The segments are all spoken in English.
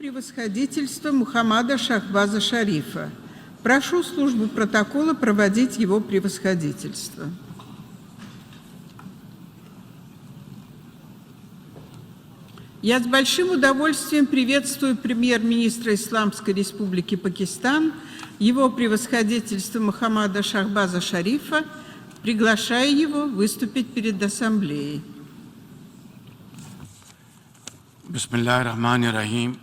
Превосходительство Мухаммада Шахбаза Шарифа. Прошу службу протокола проводить его превосходительство. Я с большим удовольствием приветствую премьер-министра Исламской Республики Пакистан, его превосходительство Мухаммада Шахбаза Шарифа, приглашая его выступить перед Ассамблеей. Bismillahirrahmanirrahim.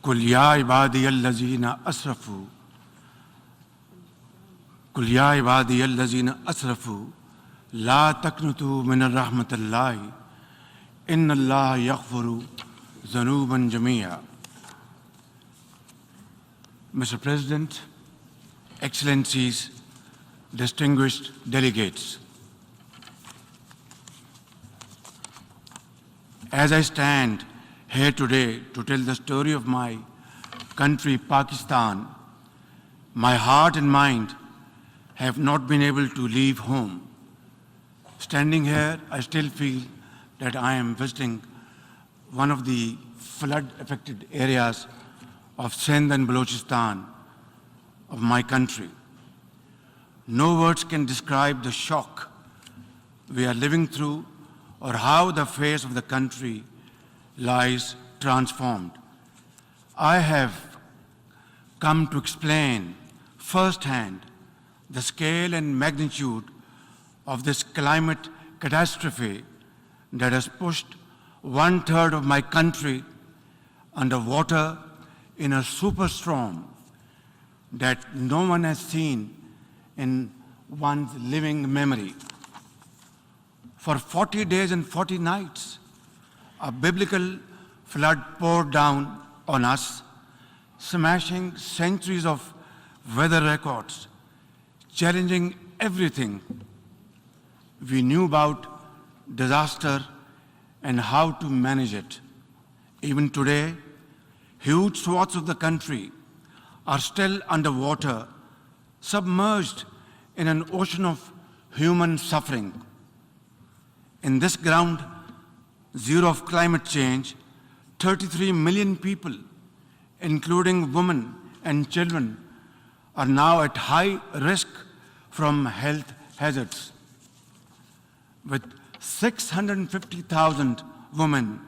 Kul ya ibadiyallazina asrafu. Kul ya ibadiyallazina asrafu. La taqnutu min rahmatillahi. Inna Allah yaghfiru dhanuban jamia. Mr. President, Excellencies, distinguished delegates, as I stand here today to tell the story of my country, Pakistan, my heart and mind have not been able to leave home. Standing here, I still feel that I am visiting one of the flood-affected areas of Sindh and Balochistan of my country. No words can describe the shock we are living through or how the face of the country lies transformed. I have come to explain firsthand the scale and magnitude of this climate catastrophe that has pushed 1/3 of my country underwater in a superstorm that no one has seen in one's living memory. For 40 days and 40 nights, a biblical flood poured down on us, smashing centuries of weather records, challenging everything we knew about disaster and how to manage it. Even today, huge swaths of the country are still underwater, submerged in an ocean of human suffering. In this ground zero of climate change, 33 million people, including women and children, are now at high risk from health hazards. With 650,000 women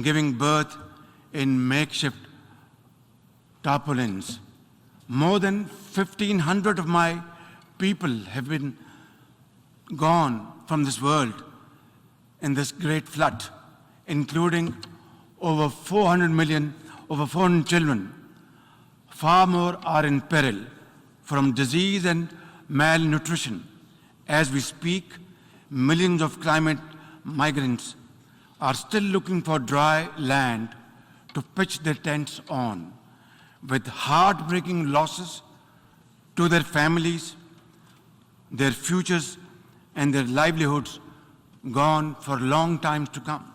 giving birth in makeshift tarpaulins, more than 1,500 of my people have been gone from this world in this great flood, including over 400 children. Far more are in peril from disease and malnutrition. As we speak, millions of climate migrants are still looking for dry land to pitch their tents on, with heartbreaking losses to their families, their futures, and their livelihoods gone for long times to come.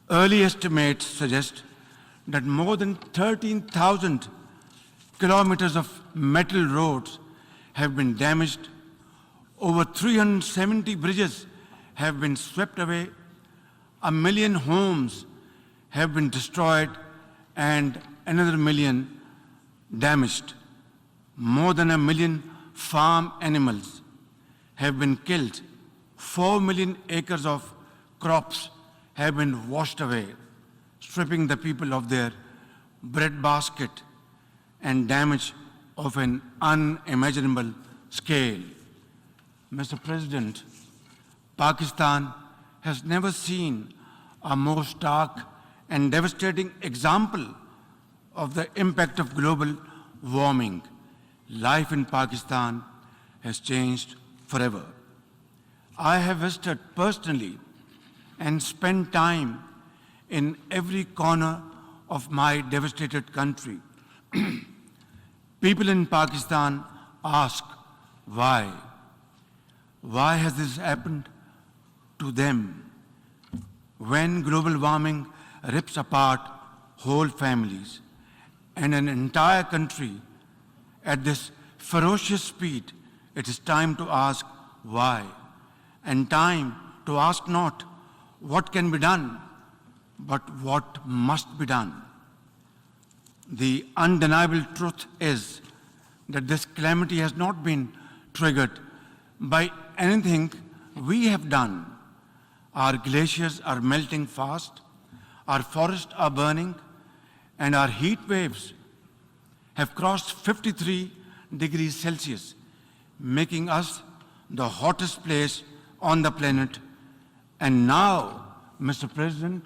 Early estimates suggest that more than 13,000 kilometers of metal roads have been damaged, over 370 bridges have been swept away, 1 million homes have been destroyed, and another million damaged. More than 1 million farm animals have been killed. 4 million acres of crops have been washed away, stripping the people of their breadbasket, and damage of an unimaginable scale. Mr. President, Pakistan has never seen a more stark and devastating example of the impact of global warming. Life in Pakistan has changed forever. I have visited personally and spent time in every corner of my devastated country. People in Pakistan ask, why? Why has this happened to them? When global warming rips apart whole families and an entire country at this ferocious speed, it is time to ask why, and time to ask not what can be done, but what must be done. The undeniable truth is that this calamity has not been triggered by anything we have done. Our glaciers are melting fast, our forests are burning, and our heat waves have crossed 53 degrees Celsius, making us the hottest place on the planet. And now, Mr. President,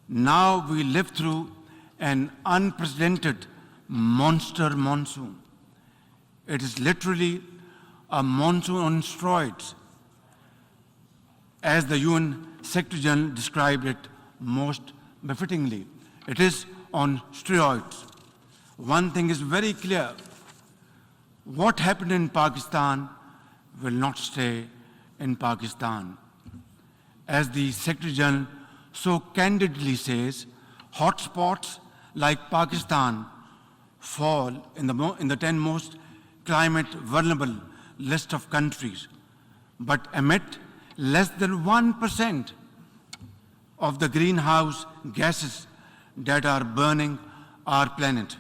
now we live through an unprecedented monster monsoon. It is literally a monsoon on steroids, as the UN Secretary General described it most befittingly. It is on steroids. One thing is very clear. What happened in Pakistan will not stay in Pakistan. As the Secretary General so candidly says, hotspots like Pakistan fall in the 10 most climate vulnerable list of countries, but emit less than 1% of the greenhouse gases that are burning our planet.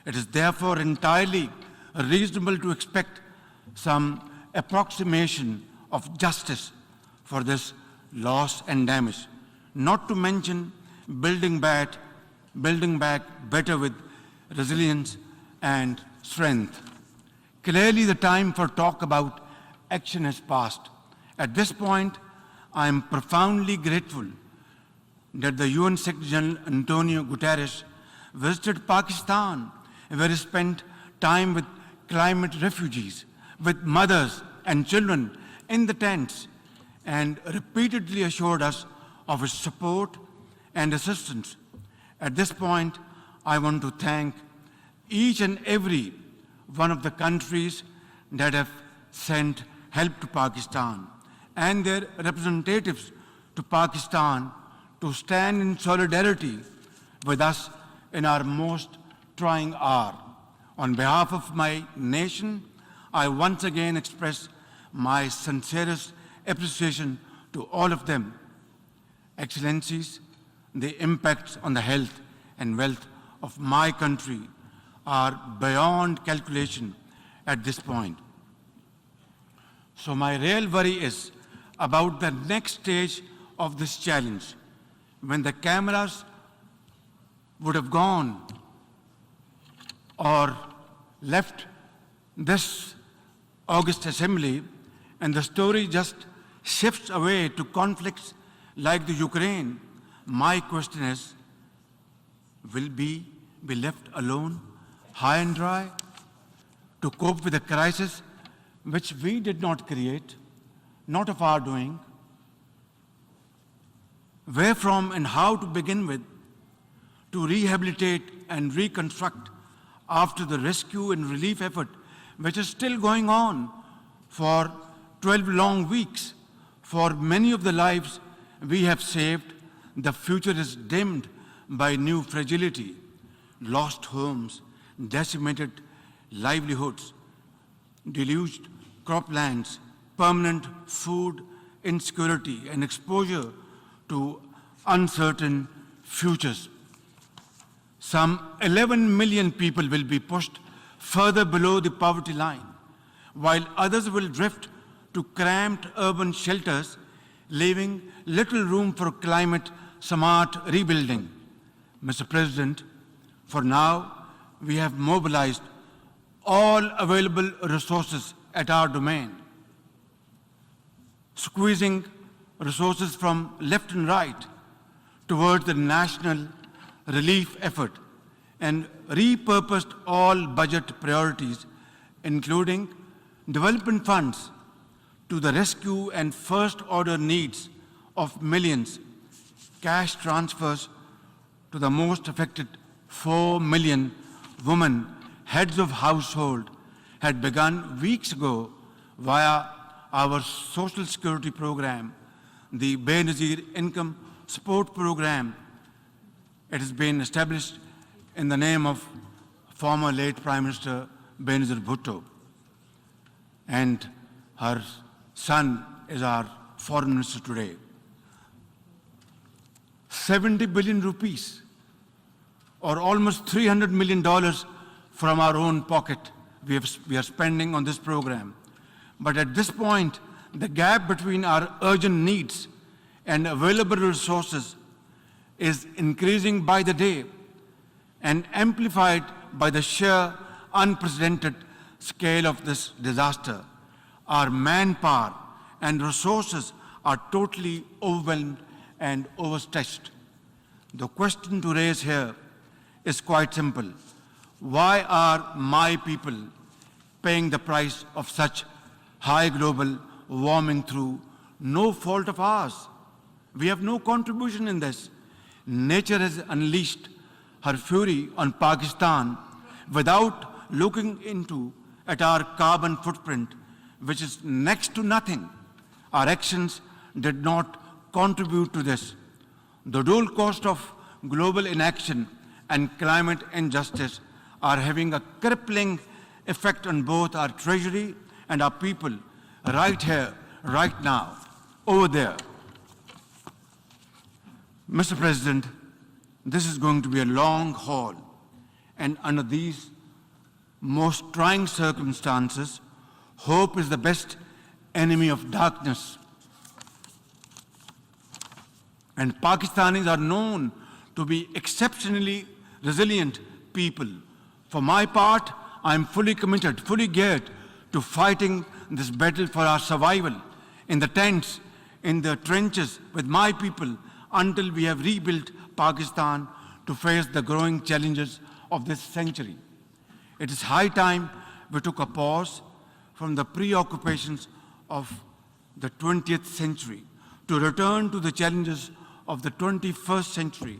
It is therefore entirely reasonable to expect some approximation of justice for this loss and damage, not to mention building back better with resilience and strength. Clearly, the time for talk about action has passed. At this point, I am profoundly grateful that the UN Secretary General Antonio Guterres visited Pakistan, where he spent time with climate refugees, with mothers and children in the tents, and repeatedly assured us of his support and assistance. At this point, I want to thank each and every one of the countries that have sent help to Pakistan and their representatives to Pakistan to stand in solidarity with us in our most trying hour. On behalf of my nation, I once again express my sincerest appreciation to all of them. Excellencies, the impacts on the health and wealth of my country are beyond calculation at this point. So my real worry is about the next stage of this challenge, when the cameras would have gone or left this August Assembly and the story just shifts away to conflicts like the Ukraine. My question is, will we be left alone, high and dry, to cope with a crisis which we did not create, not of our doing? Where from and how to begin with to rehabilitate and reconstruct after the rescue and relief effort, which is still going on for 12 long weeks? For many of the lives we have saved, the future is dimmed by new fragility, lost homes, decimated livelihoods, deluged croplands, permanent food insecurity, and exposure to uncertain futures. Some 11 million people will be pushed further below the poverty line, while others will drift to cramped urban shelters, leaving little room for climate-smart rebuilding. Mr. President, for now, we have mobilized all available resources at our domain, squeezing resources from left and right towards the national relief effort, and repurposed all budget priorities, including development funds, to the rescue and first-order needs of millions, cash transfers to the most affected 4 million women, heads of household, had begun weeks ago via our Social Security program, the Benazir Income Support Program. It has been established in the name of former late Prime Minister Benazir Bhutto, and her son is our foreign minister today. 70 billion rupees, or almost $300 million from our own pocket we are spending on this program. But at this point, the gap between our urgent needs and available resources is increasing by the day and amplified by the sheer unprecedented scale of this disaster. Our manpower and resources are totally overwhelmed and overstretched. The question to raise here is quite simple. Why are my people paying the price of such high global warming through no fault of ours? We have no contribution in this. Nature has unleashed her fury on Pakistan without looking at our carbon footprint, which is next to nothing. Our actions did not contribute to this. The dual cost of global inaction and climate injustice are having a crippling effect on both our treasury and our people, right here, right now, over there. Mr. President, this is going to be a long haul, and under these most trying circumstances, hope is the best enemy of darkness. And Pakistanis are known to be exceptionally resilient people. For my part, I am fully committed, fully geared to fighting this battle for our survival in the tents, in the trenches with my people until we have rebuilt Pakistan to face the growing challenges of this century. It is high time we took a pause from the preoccupations of the 20th century to return to the challenges of the 21st century.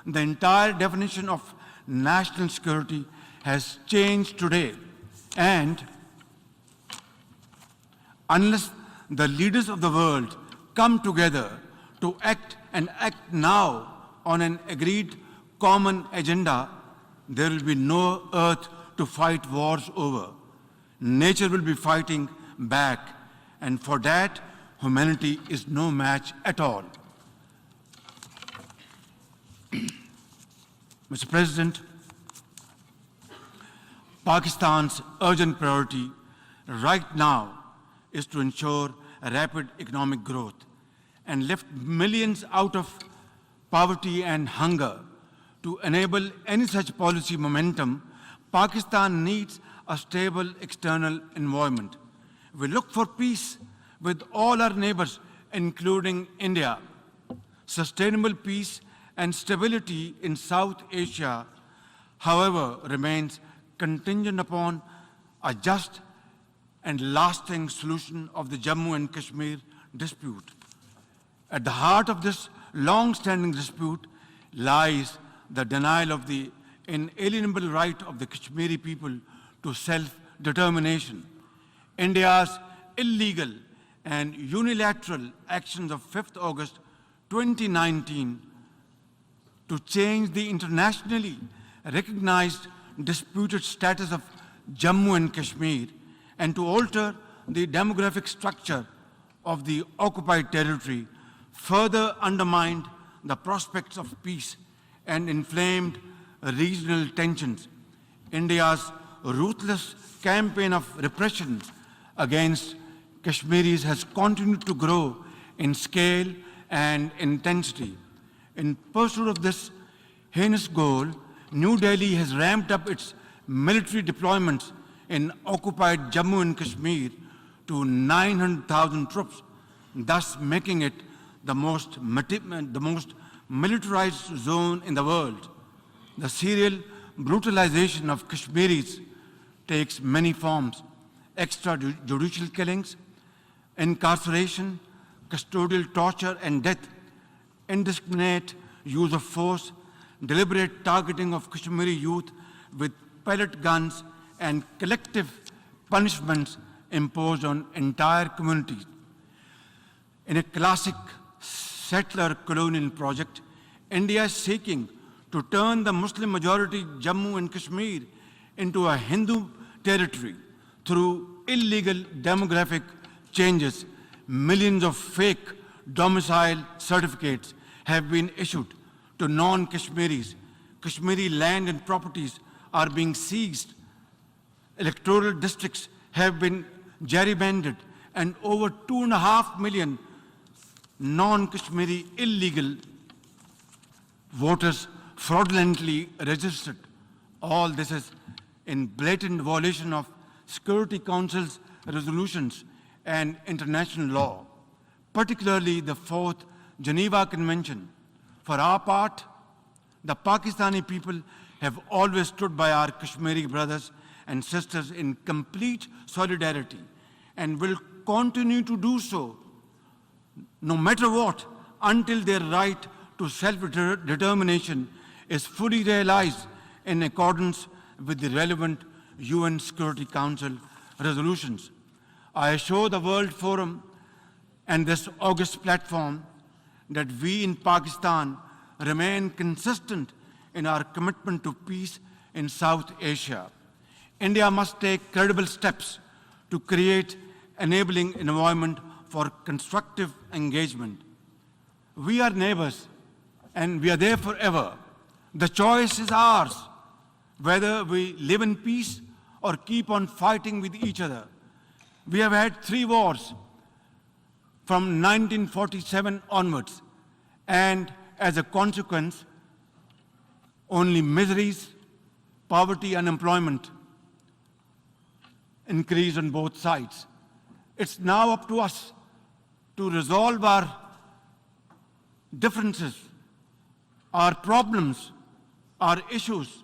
The entire definition of national security has changed today, and unless the leaders of the world come together to act and act now on an agreed common agenda, there will be no earth to fight wars over. Nature will be fighting back, and for that, humanity is no match at all. Mr. President, Pakistan's urgent priority right now is to ensure a rapid economic growth and lift millions out of poverty and hunger. To enable any such policy momentum, Pakistan needs a stable external environment. We look for peace with all our neighbors, including India. Sustainable peace and stability in South Asia, however, remains contingent upon a just and lasting solution of the Jammu and Kashmir dispute. At the heart of this long-standing dispute lies the denial of the inalienable right of the Kashmiri people to self-determination. India's illegal and unilateral actions of 5th August 2019 to change the internationally recognized disputed status of Jammu and Kashmir and to alter the demographic structure of the occupied territory further undermined the prospects of peace and inflamed regional tensions. India's ruthless campaign of repression against Kashmiris has continued to grow in scale and intensity. In pursuit of this heinous goal, New Delhi has ramped up its military deployments in occupied Jammu and Kashmir to 900,000 troops, thus making it the most militarized zone in the world. The serial brutalization of Kashmiris takes many forms: extrajudicial killings, incarceration, custodial torture and death, indiscriminate use of force, deliberate targeting of Kashmiri youth with pellet guns, and collective punishments imposed on entire communities. In a classic settler colonial project, India is seeking to turn the Muslim-majority Jammu and Kashmir into a Hindu territory through illegal demographic changes. Millions of fake domicile certificates have been issued to non-Kashmiris. Kashmiri land and properties are being seized. Electoral districts have been gerrymandered, and over 2.5 million non-Kashmiri illegal voters fraudulently registered. All this is in blatant violation of Security Council's resolutions and international law, particularly the 4th Geneva Convention. For our part, the Pakistani people have always stood by our Kashmiri brothers and sisters in complete solidarity and will continue to do so, no matter what, until their right to self-determination is fully realized in accordance with the relevant UN Security Council resolutions. I assure the World Forum and this august platform that we in Pakistan remain consistent in our commitment to peace in South Asia. India must take credible steps to create enabling environment for constructive engagement. We are neighbors and we are there forever. The choice is ours, whether we live in peace or keep on fighting with each other. We have had 3 wars from 1947 onwards, and as a consequence, only miseries, poverty, unemployment increase on both sides. It's now up to us to resolve our differences, our problems, our issues,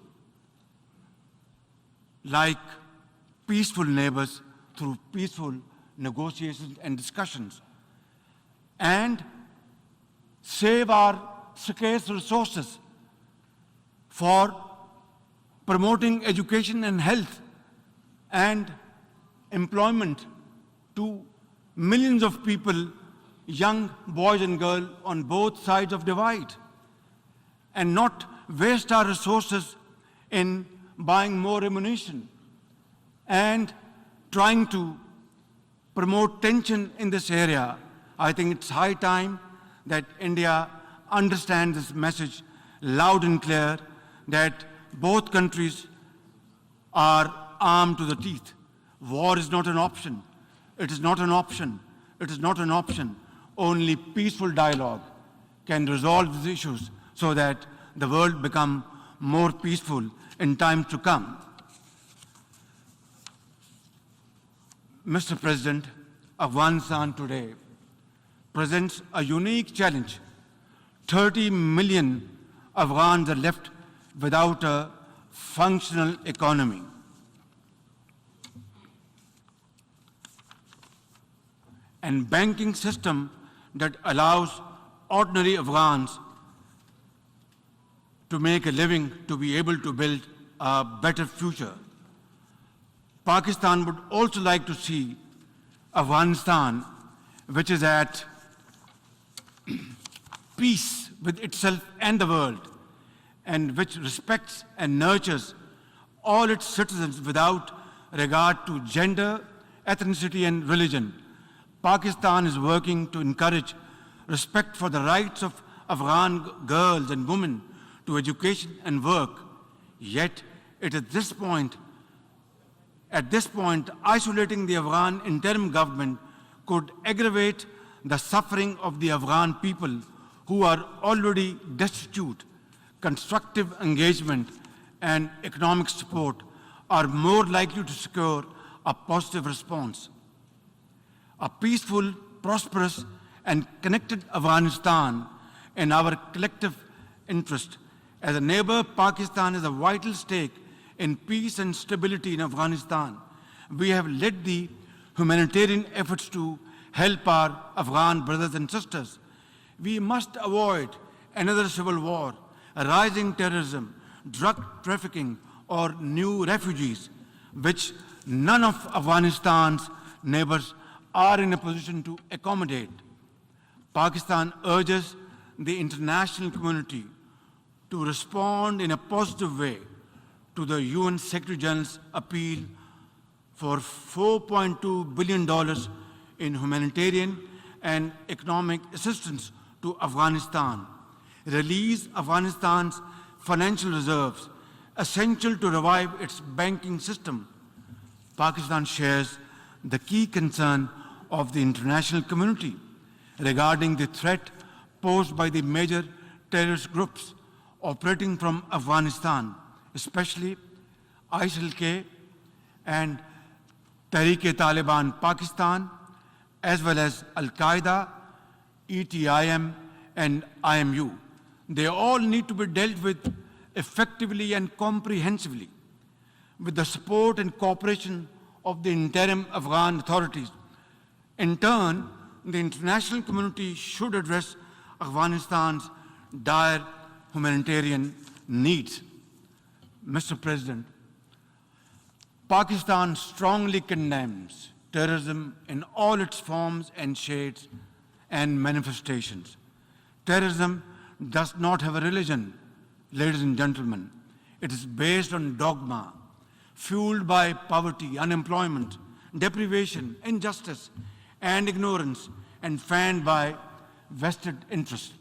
like peaceful neighbors through peaceful negotiations and discussions, and save our scarce resources for promoting education and health and employment to millions of people, young boys and girls on both sides of divide, and not waste our resources in buying more ammunition and trying to promote tension in this area. I think it's high time that India understands this message loud and clear, that both countries are armed to the teeth. War is not an option. It is not an option. It is not an option. Only peaceful dialogue can resolve these issues so that the world become more peaceful in times to come. Mr. President, Afghanistan today presents a unique challenge. 30 million Afghans are left without a functional economy. And banking system that allows ordinary Afghans to make a living, to be able to build a better future. Pakistan would also like to see Afghanistan, which is at peace with itself and the world, and which respects and nurtures all its citizens without regard to gender, ethnicity, and religion. Pakistan is working to encourage respect for the rights of Afghan girls and women to education and work. Yet, at this point, isolating the Afghan interim government could aggravate the suffering of the Afghan people who are already destitute. Constructive engagement and economic support are more likely to secure a positive response. A peaceful, prosperous, and connected Afghanistan in our collective interest. As a neighbor, Pakistan has a vital stake in peace and stability in Afghanistan. We have led the humanitarian efforts to help our Afghan brothers and sisters. We must avoid another civil war, rising terrorism, drug trafficking, or new refugees, which none of Afghanistan's neighbors are in a position to accommodate. Pakistan urges the international community to respond in a positive way to the UN Secretary General's appeal for $4.2 billion in humanitarian and economic assistance to Afghanistan. release Afghanistan's financial reserves, essential to revive its banking system. Pakistan shares the key concern of the international community regarding the threat posed by the major terrorist groups operating from Afghanistan, especially ISIL-K and Tehreek-e-Taliban Pakistan, as well as Al-Qaeda, ETIM, and IMU. They all need to be dealt with effectively and comprehensively with the support and cooperation of the interim Afghan authorities. In turn, the international community should address Afghanistan's dire humanitarian needs. Mr. President, Pakistan strongly condemns terrorism in all its forms and shades and manifestations. Terrorism does not have a religion, ladies and gentlemen. It is based on dogma, fueled by poverty, unemployment, deprivation, injustice, and ignorance, and fanned by vested interests.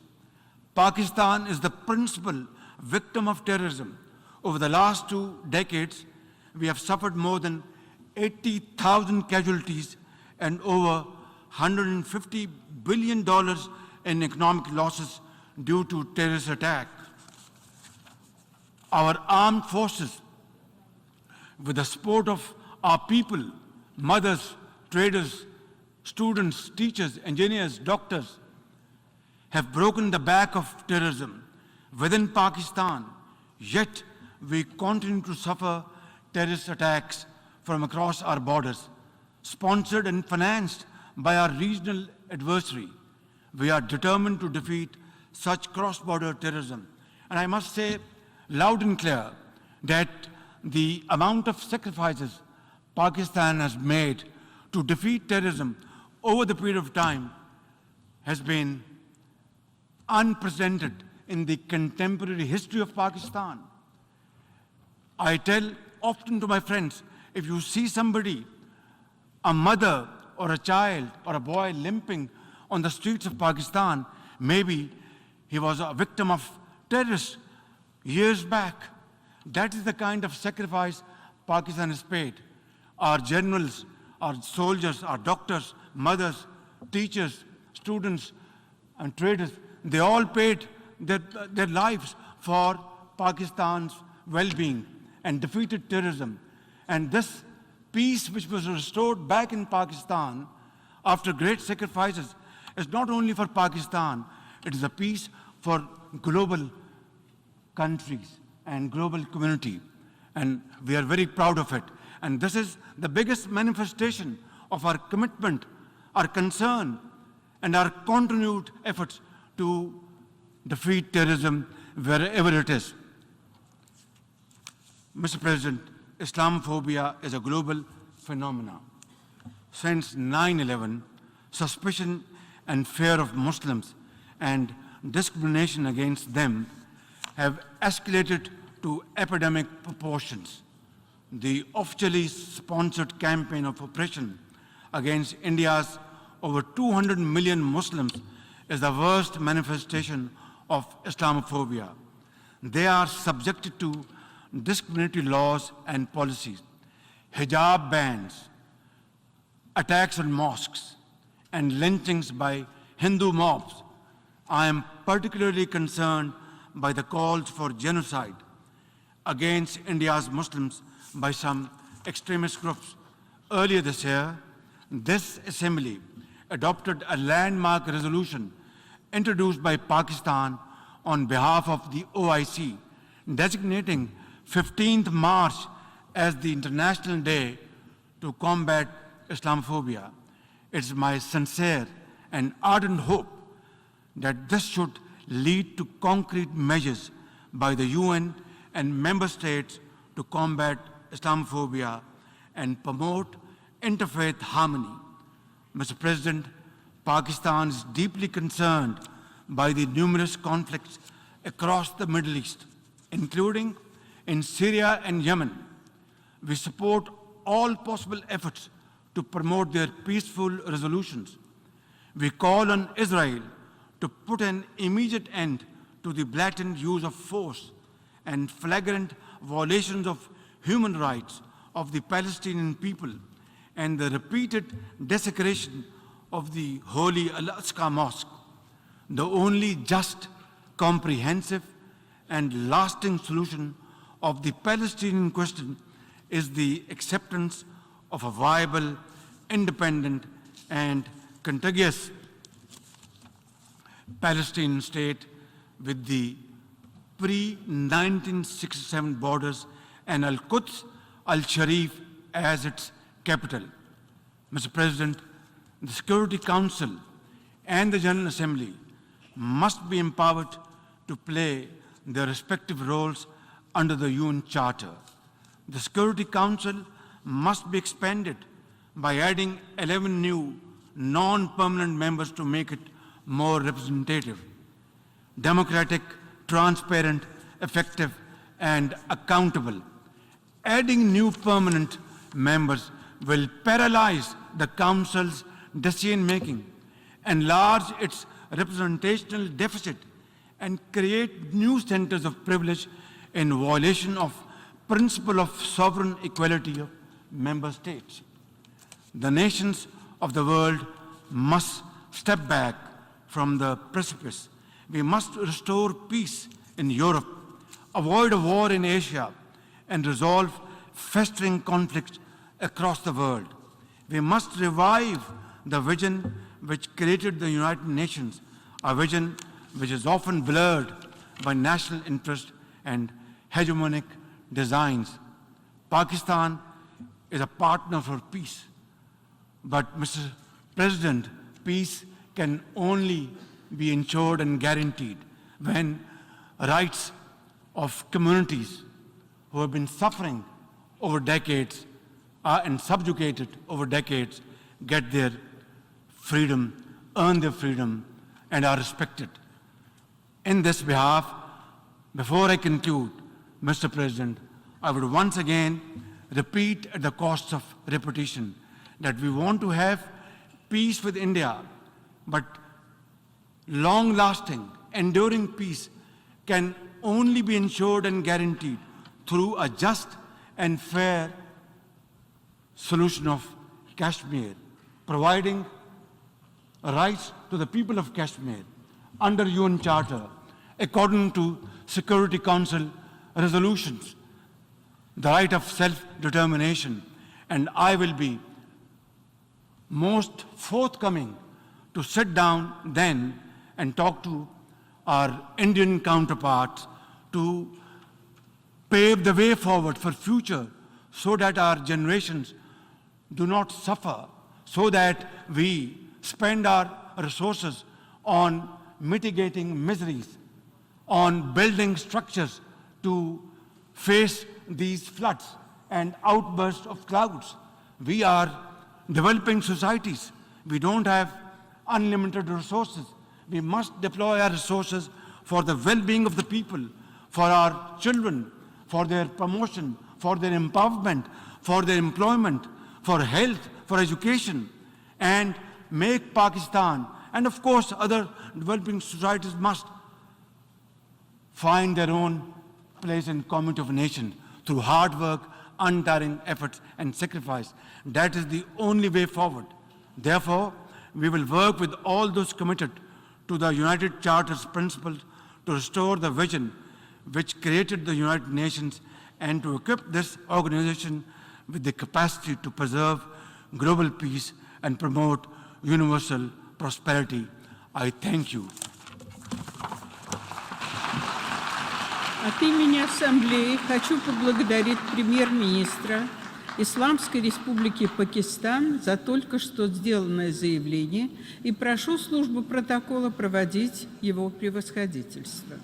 Pakistan is the principal victim of terrorism. Over the last 2 decades, we have suffered more than 80,000 casualties and over $150 billion in economic losses due to terrorist attacks. Our armed forces, with the support of our people, mothers, traders, students, teachers, engineers, doctors, have broken the back of terrorism within Pakistan, yet we continue to suffer terrorist attacks from across our borders, sponsored and financed by our regional adversary. We are determined to defeat such cross-border terrorism. And I must say loud and clear that the amount of sacrifices Pakistan has made to defeat terrorism over the period of time has been unprecedented in the contemporary history of Pakistan. I tell often to my friends, if you see somebody, a mother or a child or a boy limping on the streets of Pakistan, maybe he was a victim of terrorists years back. That is the kind of sacrifice Pakistan has paid. Our generals, our soldiers, our doctors, mothers, teachers, students, and traders, they all paid their lives for Pakistan's well-being and defeated terrorism. And this peace which was restored back in Pakistan after great sacrifices is not only for Pakistan, it is a peace for global countries and global community. And we are very proud of it. And this is the biggest manifestation of our commitment, our concern, and our continued efforts to defeat terrorism wherever it is. Mr. President, Islamophobia is a global phenomenon. Since 9/11, suspicion and fear of Muslims and discrimination against them have escalated to epidemic proportions. The officially sponsored campaign of oppression against India's over 200 million Muslims is the worst manifestation of Islamophobia. They are subjected to discriminatory laws and policies, hijab bans, attacks on mosques, and lynchings by Hindu mobs. I am particularly concerned by the calls for genocide against India's Muslims by some extremist groups. Earlier this year, this assembly adopted a landmark resolution introduced by Pakistan on behalf of the OIC, designating 15th March as the International Day to combat Islamophobia. It's my sincere and ardent hope that this should lead to concrete measures by the UN and member states to combat Islamophobia and promote interfaith harmony. Mr. President, Pakistan is deeply concerned by the numerous conflicts across the Middle East, including in Syria and Yemen. We support all possible efforts to promote their peaceful resolutions. We call on Israel to put an immediate end to the blatant use of force and flagrant violations of human rights of the Palestinian people and the repeated desecration of the Holy Al-Aqsa Mosque, the only just, comprehensive, and lasting solution of the Palestinian question is the acceptance of a viable, independent, and contiguous Palestinian state with the pre-1967 borders and Al-Quds Al-Sharif as its capital. Mr. President, the Security Council and the General Assembly must be empowered to play their respective roles under the UN Charter. The Security Council must be expanded by adding 11 new non-permanent members to make it more representative, democratic, transparent, effective, and accountable. Adding new permanent members will paralyze the Council's decision-making, enlarge its representational deficit, and create new centers of privilege in violation of principle of sovereign equality of member states. The nations of the world must step back from the precipice. We must restore peace in Europe, avoid a war in Asia, and resolve festering conflicts across the world. We must revive the vision which created the United Nations, a vision which is often blurred by national interest and hegemonic designs. Pakistan is a partner for peace. But, Mr. President, peace can only be ensured and guaranteed when rights of communities who have been suffering over decades and subjugated over decades get their freedom, earn their freedom, and are respected. In this behalf, before I conclude, Mr. President, I would once again repeat at the cost of repetition that we want to have peace with India, but long-lasting, enduring peace can only be ensured and guaranteed through a just and fair solution of Kashmir, providing rights to the people of Kashmir under UN Charter, according to Security Council resolutions, the right of self-determination, and I will be most forthcoming to sit down then and talk to our Indian counterparts to pave the way forward for future so that our generations do not suffer, so that we spend our resources on mitigating miseries, on building structures to face these floods and outbursts of clouds. We are developing societies. We don't have unlimited resources. We must deploy our resources for the well-being of the people, for our children, for their promotion, for their empowerment, for their employment, for health, for education, and make Pakistan, and of course other developing societies must find their own place in community of nations through hard work, untiring efforts, and sacrifice. That is the only way forward. Therefore, we will work with all those committed to the United Charter's principles to restore the vision which created the United Nations and to equip this organization with the capacity to preserve global peace and promote universal prosperity. I thank you. От имени Ассамблеи хочу поблагодарить премьер-министра Исламской Республики Пакистан за только что сделанное заявление и прошу службу протокола проводить его превосходительство.